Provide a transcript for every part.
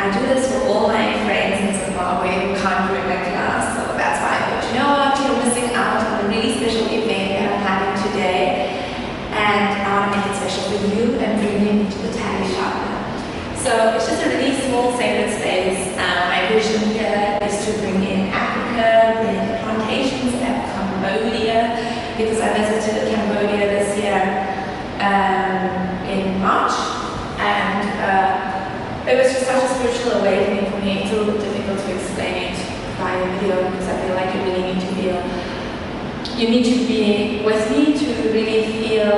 I do this for all my friends in Zimbabwe who can't join my class, so that's why I thought, you know what, you're missing out on a really special event that I'm having today, and I want to make it special for you and bring you into the Talyssa. So it's just a really small sacred space. My vision here is to bring in Africa, bring in plantations of Cambodia, because I visited Cambodia this year in March, and it was just such a spiritual awakening for me. It's a little bit difficult to explain it via video because I feel like you really need to be with me to really feel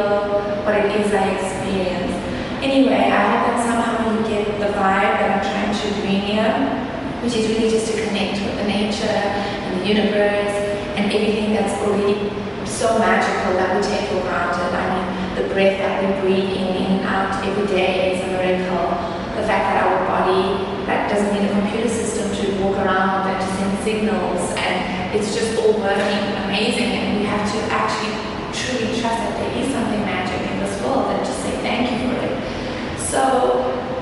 what it is I experience. Anyway, I hope that somehow you get the vibe that I'm trying to bring here, which is really just to connect with the nature and the universe and everything that's already so magical that we take for granted. I mean, the breath that we breathe in and out every day is a miracle. The fact that our body that doesn't need a computer system to walk around and to send signals, and it's just all working amazing, and we have to actually truly trust that there is something magic in this world and just say thank you for it. So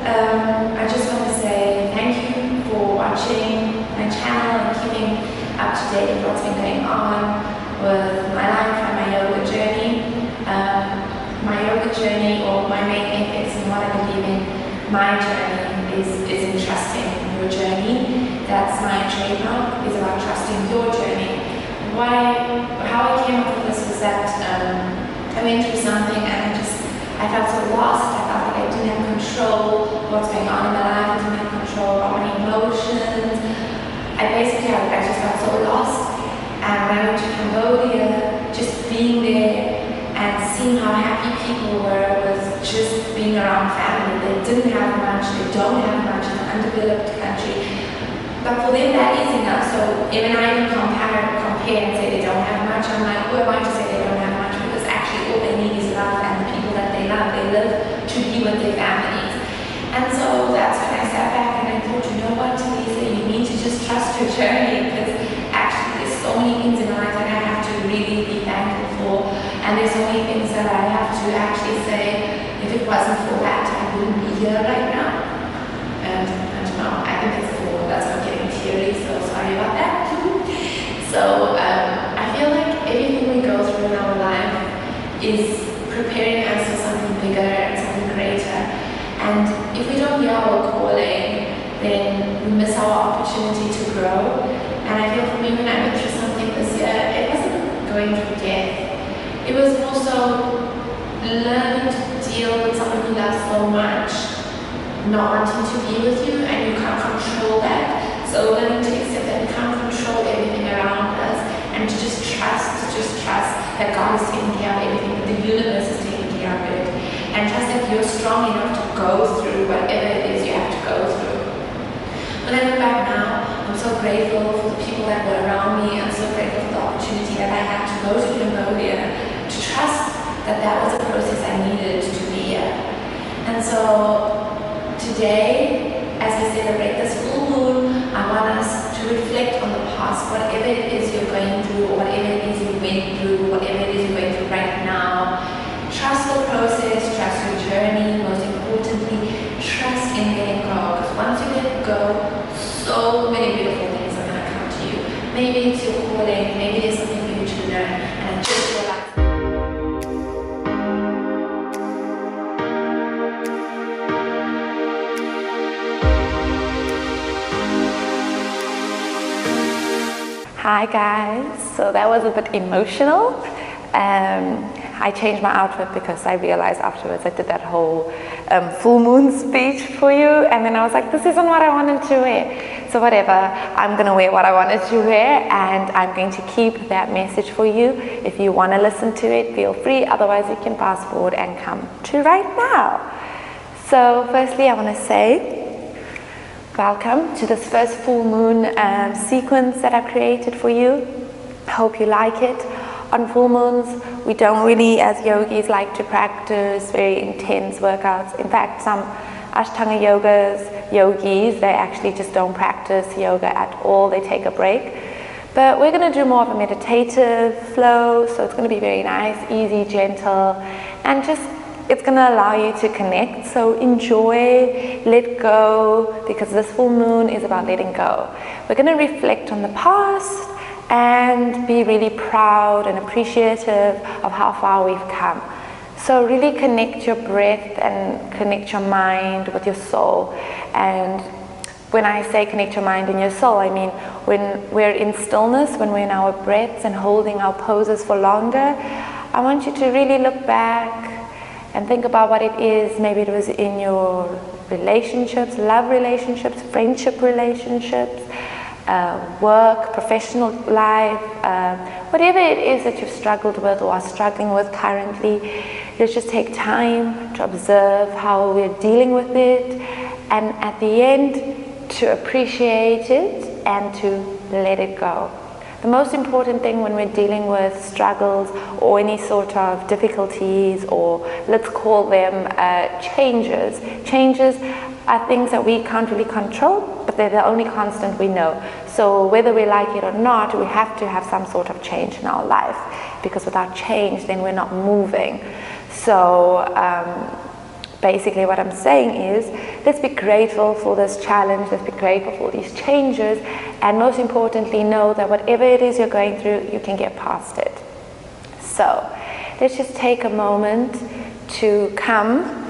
I just want to say thank you for watching my channel and keeping up to date with what's been going on with my life and my yoga journey. My yoga journey, or my main ethics and what I believe in, my journey is in trusting your journey. That's my trademark, is about trusting your journey. How I came up with this was that I went through something and I felt so lost. I felt like I didn't have control of what's going on in my life. I didn't have control of my emotions. I just felt so lost. And when I went to Cambodia, just being there and seeing how happy people were with just being around family. They didn't have much, they don't have much in an undeveloped country. But for them that is enough. So even I even compare and say they don't have much, I'm like, who am I to say they don't have much? Because actually all they need is love, and the people that they love, they live to be with their families. And so that's when I sat back and I thought, you know what, Talyssa, you need to just trust your journey, because actually there's so many things in life that I have to really be thankful for. And there's so many things that I have to actually say, if it wasn't for that, I wouldn't be here right now. And no, I think that's not getting teary, so sorry about that. So I feel like everything we go through in our life is preparing us for something bigger and something greater. And if we don't hear our calling, then we miss our opportunity to grow. And I feel for me, when I went through something this year, it wasn't going through death. It was also learning to deal with someone who loves so much not wanting to be with you, and you can't control that. So learning to accept that we can't control everything around us, and to just trust that God is taking care of everything, that the universe is taking care of it, and trust that you're strong enough to go through whatever it is you have to go through. When I look back now, I'm so grateful for the people that were around me. I'm so grateful for the opportunity that I had to go to Cambodia, to trust that that was a process I needed to be here. And so today, as we celebrate this full moon, I want us to reflect on the past, whatever it is you're going through, or whatever it is you went through, whatever it is you're going through right now. Trust the process, trust your journey, most importantly, trust in letting go. Because once you let go, so many beautiful things are going to come to you. Maybe it's your calling, maybe there's something for you to learn, and I just realized. Hi guys, so that was a bit emotional. I changed my outfit because I realized afterwards I did that whole full moon speech for you, and then I was like, this isn't what I wanted to wear. So whatever, I'm gonna wear what I wanted to wear, and I'm going to keep that message for you. If you want to listen to it, feel free, otherwise you can fast forward and come to right now. So firstly I want to say welcome to this first full moon sequence that I've created for you. I hope you like it. On full moons, we don't really, as yogis, like to practice very intense workouts. In fact, some Ashtanga yogis, they actually just don't practice yoga at all. They take a break. But we're going to do more of a meditative flow, so it's going to be very nice, easy, gentle, and just it's going to allow you to connect. So enjoy, let go, because this full moon is about letting go. We're going to reflect on the past and be really proud and appreciative of how far we've come. So really connect your breath and connect your mind with your soul. And when I say connect your mind and your soul, I mean when we're in stillness, when we're in our breaths and holding our poses for longer, I want you to really look back and think about what it is. Maybe it was in your relationships, love relationships, friendship relationships, work, professional life, whatever it is that you've struggled with or are struggling with currently. Let's just take time to observe how we're dealing with it, and at the end to appreciate it and to let it go. The most important thing when we're dealing with struggles or any sort of difficulties, or let's call them changes. Changes are things that we can't really control, but they're the only constant we know. So whether we like it or not, we have to have some sort of change in our life, because without change, then we're not moving. So basically what I'm saying is, let's be grateful for this challenge, let's be grateful for these changes, and most importantly, know that whatever it is you're going through, you can get past it. So let's just take a moment to come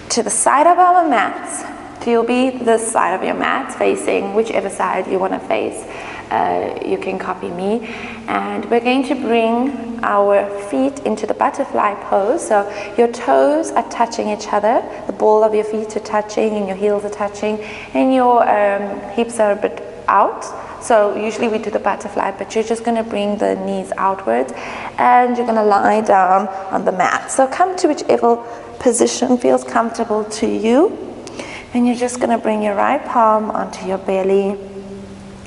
to the side of our mats. So you'll be this side of your mat, facing whichever side you want to face. You can copy me, and we're going to bring our feet into the butterfly pose. So your toes are touching each other, the ball of your feet are touching and your heels are touching, and your hips are a bit out. So usually we do the butterfly, but you're just going to bring the knees outwards and you're going to lie down on the mat. So come to whichever position feels comfortable to you, and you're just going to bring your right palm onto your belly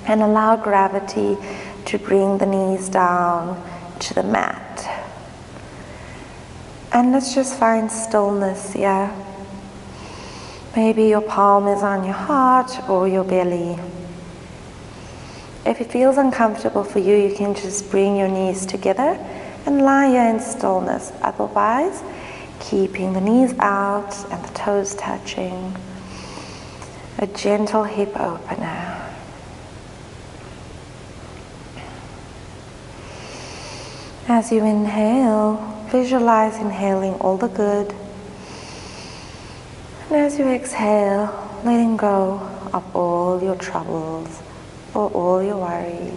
and allow gravity to bring the knees down to the mat. And let's just find stillness here. Maybe your palm is on your heart or your belly. If it feels uncomfortable for you, you can just bring your knees together and lie here in stillness. Otherwise, keeping the knees out and the toes touching. A gentle hip opener. As you inhale, visualize inhaling all the good. And as you exhale, letting go of all your troubles or all your worries.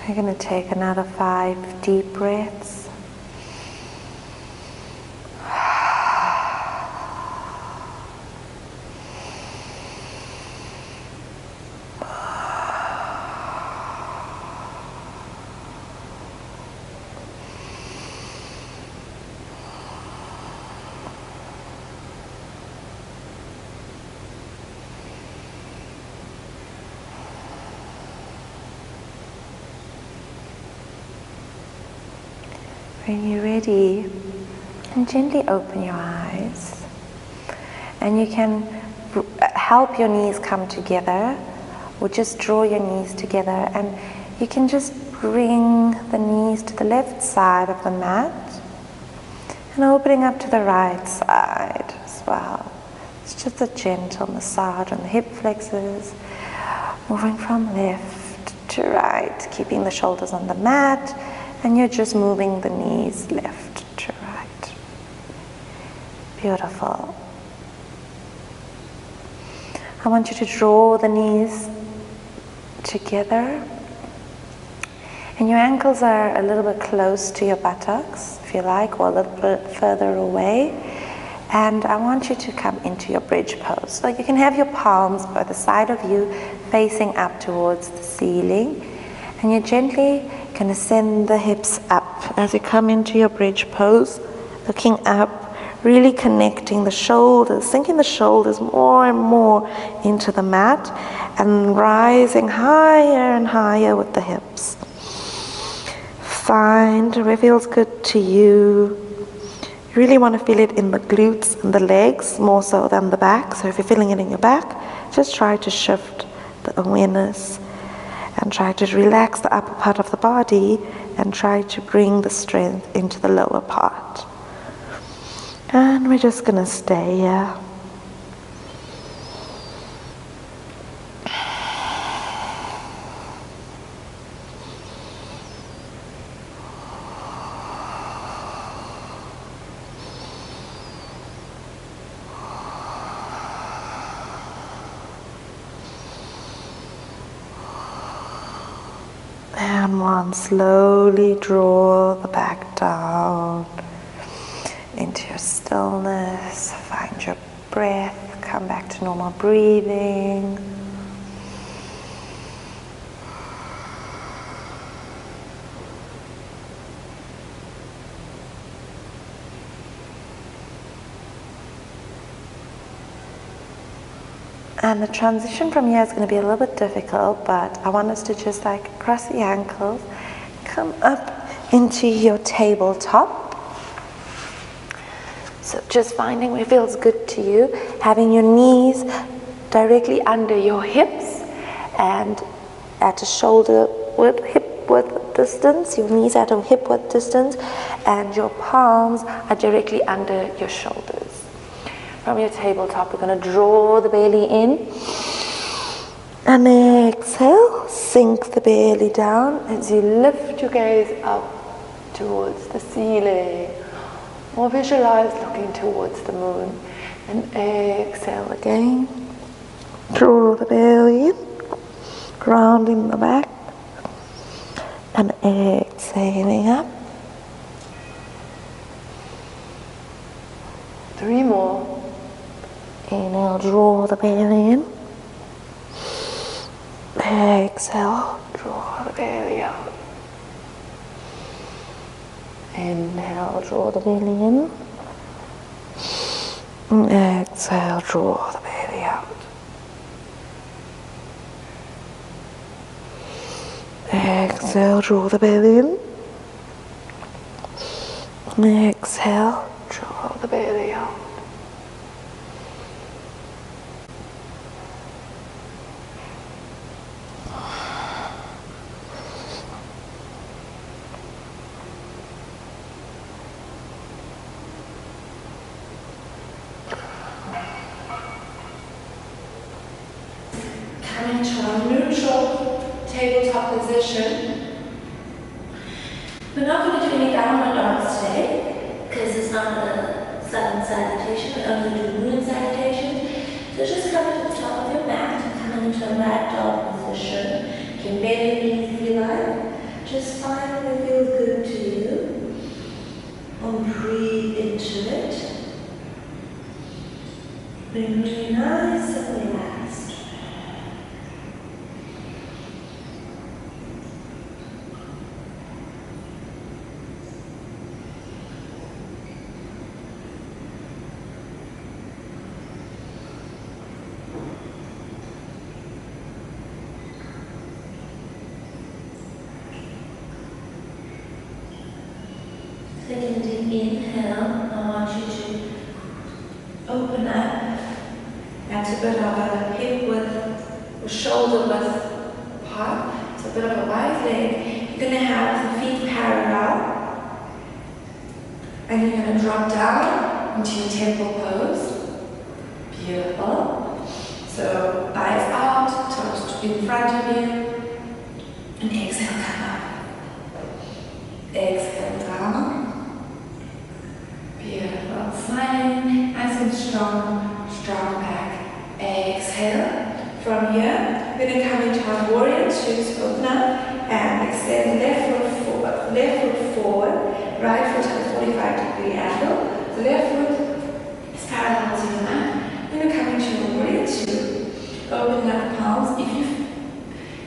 We're going to take another 5 deep breaths. When you're ready, and gently open your eyes, and you can help your knees come together, or just draw your knees together, and you can just bring the knees to the left side of the mat and opening up to the right side as well. It's just a gentle massage on the hip flexors, moving from left to right, keeping the shoulders on the mat. And you're just moving the knees left to right. Beautiful. I want you to draw the knees together. And your ankles are a little bit close to your buttocks, if you like, or a little bit further away. And I want you to come into your bridge pose. So you can have your palms by the side of you facing up towards the ceiling. And you gently can send the hips up as you come into your bridge pose, looking up, really connecting the shoulders, sinking the shoulders more and more into the mat, and rising higher and higher with the hips. Find where feels good to you. You really want to feel it in the glutes and the legs more so than the back. So if you're feeling it in your back, just try to shift the awareness and try to relax the upper part of the body and try to bring the strength into the lower part. And we're just going to stay here. And one, slowly draw the back down into your stillness. Find your breath, come back to normal breathing. And the transition from here is going to be a little bit difficult, but I want us to just like cross the ankles, come up into your tabletop. So just finding where it feels good to you, having your knees directly under your hips and at a shoulder width, hip width distance, your knees at a hip width distance, and your palms are directly under your shoulders. From your tabletop, we're going to draw the belly in and exhale, sink the belly down as you lift your gaze up towards the ceiling, or visualize looking towards the moon. And exhale again, draw the belly in, grounding the back, and exhaling up. 3 more. Inhale, draw the belly in. Exhale, draw the belly out. Inhale, draw the belly in. Exhale, draw the belly out. Exhale, draw the belly in. Exhale, draw the belly out. Coming to our neutral tabletop position. We're not going to do any downward dogs today because it's not a sun salutation, we only do moon salutation. So just come to the top of your mat and come into a ragdoll position. You can bend your knees if you like. Just find what feels good to you and breathe into it. Being really nice and relaxed. Second deep inhale, I want you to open up at a bit of a hip width or shoulder width part. It's a bit of a wide leg. You're going to have the feet parallel and you're going to drop down into your temple pose. Beautiful. So eyes out, toes in front of you, and exhale, come up. Exhale down. Beautiful. Smiling, nice and strong, strong back. Exhale. From here, we're going to come into our warrior twos. Open up and extend left foot forward, right foot at a 45-degree angle. The left foot is parallel to the mat. We're going to come into your warrior two. Open up the palms. If you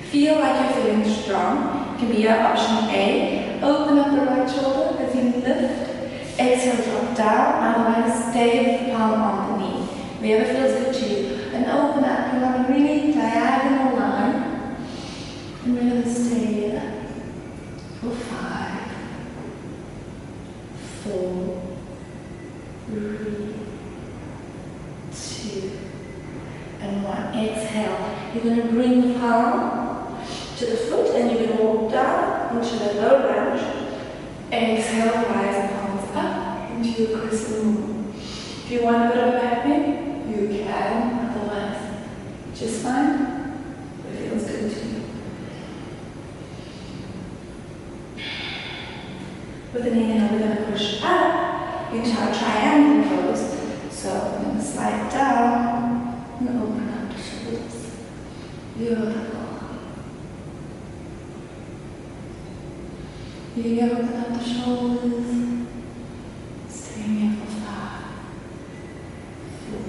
feel like you're feeling strong, it can be your option A. Open up the right shoulder as you lift. Exhale, drop down. Otherwise, stay with the palm on the knee. Wherever feels good to you. And open up. You want a really diagonal line. And we're going to stay here for 5, 4, 3, 2, and 1. Exhale. You're going to bring the palm to the foot and you're going to walk down into the low lunge. Exhale, rise the palms up into your crescent moon. If you want a bit of back pain, you can, otherwise, just fine. It feels good to you. With an inhale, we're going to push up into our triangle pose. So I'm going to slide down and open up the shoulders. Beautiful. You can open up the shoulders. Staying here for 5, 4,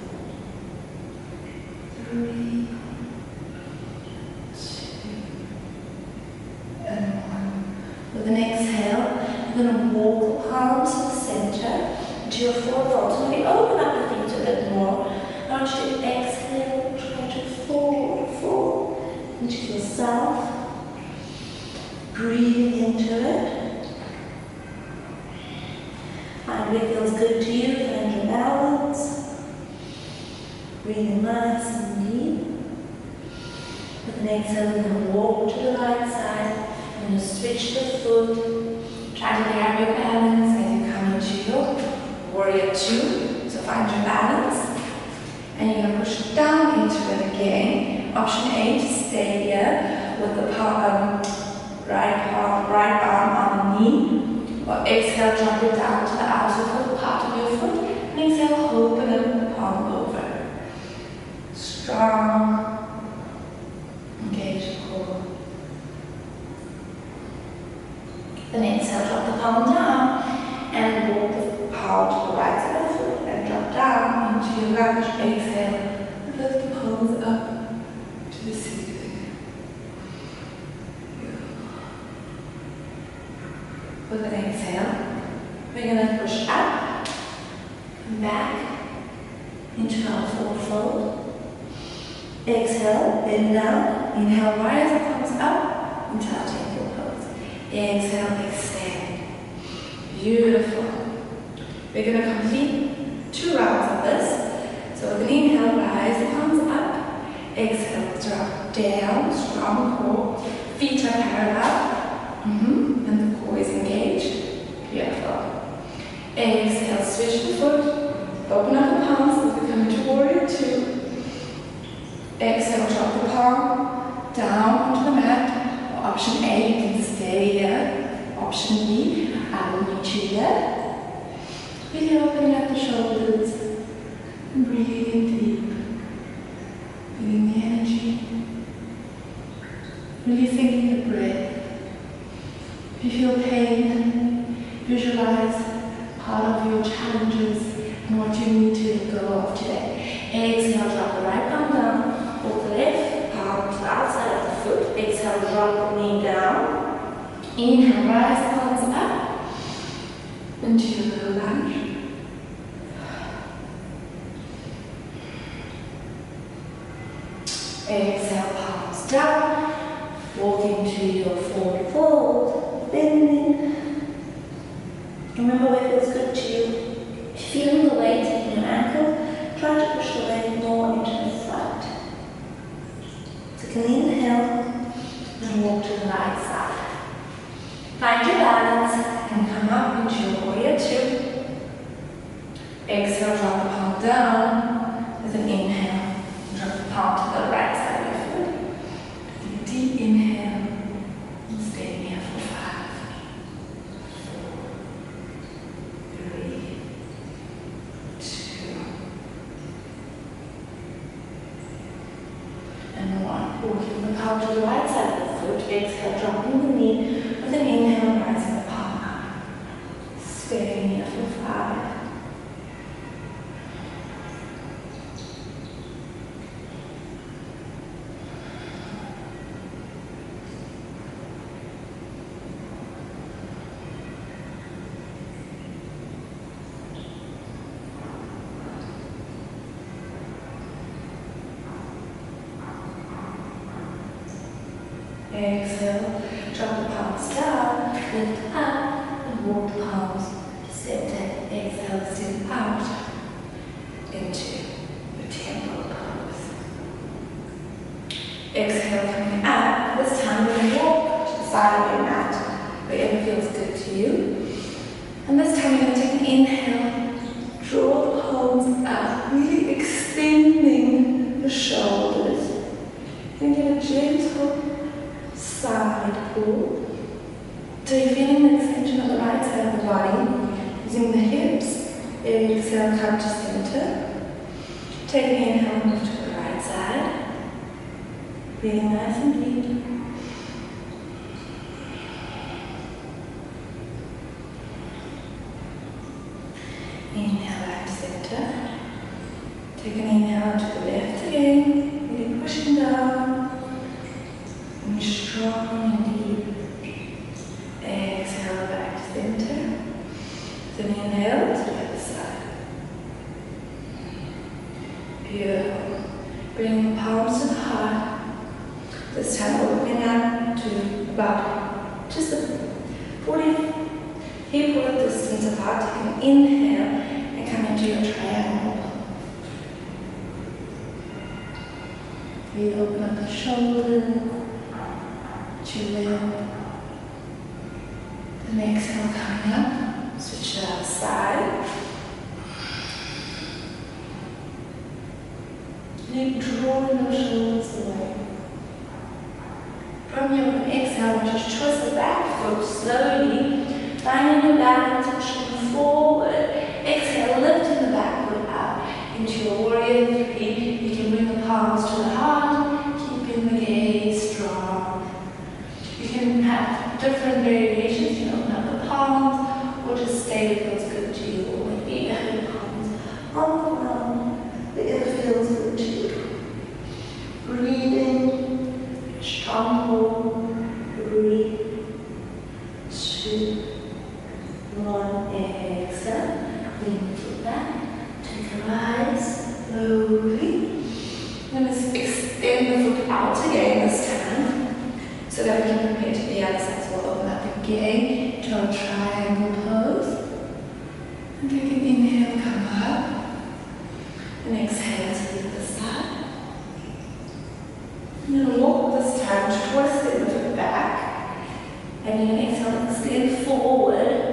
3, 2, and 1. With an exhale, you're going to walk the palms to the center, to your forefold. So maybe open up the feet a bit more. I want you to exhale, try to fall into yourself. Breathing into it. Find what feels good to you, find your balance. Breathing nice and deep. With an exhale, you're going to walk to the right side. You're going to switch the foot. Try to grab your balance as you come into your warrior 2. So find your balance. And you're going to push down into it again. Option A, to stay here with the palm. Right arm on the knee, or exhale, drop it down to the outer part of your foot, and exhale, open up the palm over. Strong, engage the core. Then exhale, drop the palm down, and walk the palm to the right side of the foot, and drop down into your lunge. Exhale, lift the palms up to the ceiling. With an exhale, we're going to push up and back into our forward fold. Exhale, bend down. Inhale, rise the palms up into our table pose. Exhale, extend. Beautiful. We're going to complete 2 rounds of this. So with an inhale, rise the palms up. Exhale, drop down, strong core. Feet are parallel. And the core is engaged. Beautiful. Exhale, switch the foot. Open up the palms as we come into warrior 2. Exhale, drop the palm down onto the mat. Or option A, you can stay here. Option B, I will meet you here. Really opening up the shoulders and breathing deep. Feeling the energy. Really thinking the breath. If you feel pain, visualize part of your challenges and what you need to let go of today. Exhale, drop the right palm down, walk the left palm to the outside of the foot. Exhale, drop the knee down. Inhale, rise the palms up into your low lunge. Exhale, palms down, walk into your forward fold. Bending. Remember where it feels good to you. Feeling the weight in your ankle, try to push the weight more into the front. Take an inhale and walk to the right side. Find your balance and come up into your warrior 2. Exhale, drop the palm down with an inhale. Drop the palm to the right side of your foot. Take a deep inhale. Stay here for 5, 4, 3, 2, and 1. Walking the palm to the right side of the foot. Exhale, dropping the knee with an inhale, rising the palm up. Staying here for 5. Exhale, drop the palms down, lift up, and walk the palms to center. Exhale, step out into the temple pose. Exhale, coming up. This time we're going to walk to the side of your mat, wherever feels good to you. And this time we're going to take an inhale, draw the palms up, really extending the shoulders. And get a gentle side pull. So you're feeling the extension of the right side of the body, using the hips. Exhale, come to center. Take an inhale, move to the right side. Breathing nice and deep. Inhale back to center. Take an inhale to the left again. Really pushing down. And strong and deep. Exhale back to center. Then inhale to the other side. Beautiful. Bring the palms to the heart. This time opening up to about just a 40 hip width distance apart. Take an inhale and come into your triangle. You open up the shoulders, chin. The exhale coming up. Switch to the other side. Keep drawing those shoulders away. From your exhale, just twist the back foot slowly, finding your balance, pushing forward. Exhale, lifting the back foot up into your warrior three. You can bring the palms to the heart, keeping the gaze strong. You can have different variations. You can open up the palms, or just stay if feels good to you, or maybe have your palms on the ground, wherever feels good to you. Breathing, strong hold, 3, 2, 1, exhale, lean to the back, take a rise, slowly. Then let's extend the foot out again this time, so that we can prepare to the other side. So we'll open up again to our triangle pose. And take an inhale, come up, and exhale to the other side. And then walk this time, twist the foot back, and then exhale, extend forward.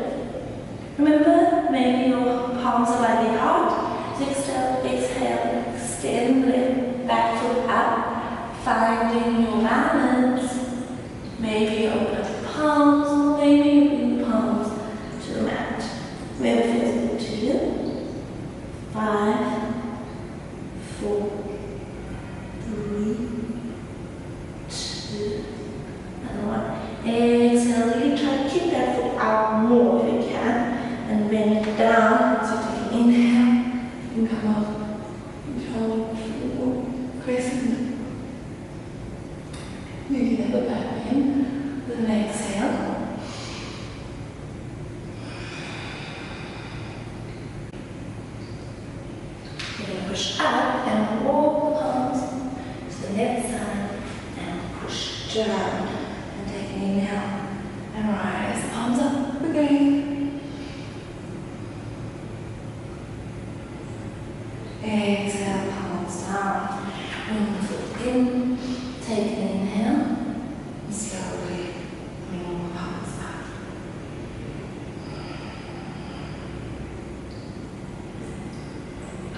Remember, maybe your palms are by the heart. So exhale, extend the back foot up, finding your balance. Maybe open up the palms, maybe you bring the palms to the mat. Wherever feels good to you. 5, 4, 3, 2, and 1. Exhale, really try to keep that foot out more if you can. And bring it down. So take an inhale and come up. Crescent. You can have a back in with an exhale. You're going to push up and walk the palms to the left side and push down. And take an inhale and rise. Palms up again. Exhale, palms down. Bring the foot in. Take an inhale.